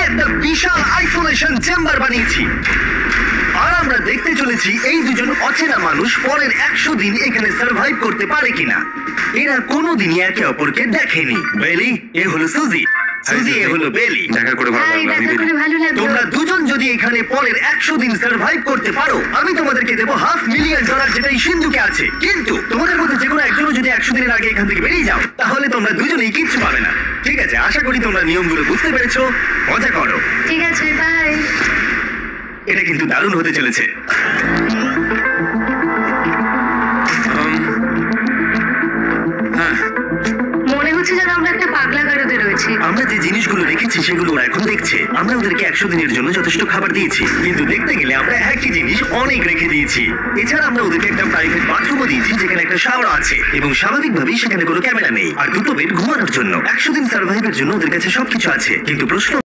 একটা বিশাল isolation chamber বানিয়েছি। আর আমরা দেখতে চলেছি এই দুজন অচেনা মানুষ পরের 100 দিন এখানে সার্ভাইভ করতে পারে কিনা। এরা কোনোদিনই একে অপরকে দেখেনি। বেলি, এ হলো সুজি, সুজি এ হলো বেলি। দেখা করে ভালো হাই, লাগলো। দেখা করে ভালো লাগলো। তোমরা দুজন যদি এখানে পরের 100 দিন সার্ভাইভ করতে পারো, আমি তোমাদেরকে দেবো $500,000, যেটা এই সিন্ধুকে আছে। কিন্তু তোমাদের মধ্যে যে কোনো একজনও যদি 100 দিনের আগে এখান থেকে বেরিয়ে যাও, তাহলে তোমরা দুজনেই কিচ্ছু পাবে না। ঠিক আছে, আশা করি তোমরা নিয়মগুলো বুঝতে পেরেছো। মজা করো। ঠিক আছে, বাই। এটা কিন্তু দারুণ হতে চলেছে। হ্যাঁ, মনে হচ্ছে যেন আমরা একটা পাগলা গারদে রয়েছি। আমরা যে জিনিসগুলো রেখেছি সেগুলো ওরা এখন দেখছে। আমরা ওদেরকে 100 দিনের জন্য যথেষ্ট খাবার দিয়েছি, কিন্তু দেখতে গেলে আমরা একই জিনিস অনেক রেখে দিয়েছি। এছাড়া আমরা ওদেরকে একটা প্রাইভেট বাথরুমও দিয়েছি, যেখানে একটা শাওয়ার আছে এবং স্বাভাবিকভাবেই সেখানে কোনো ক্যামেরা নেই, আর দুটো বেড ঘুমানোর জন্য। 100 দিন সার্ভাইভের জন্য ওদের কাছে সবকিছু আছে, কিন্তু প্রশ্ন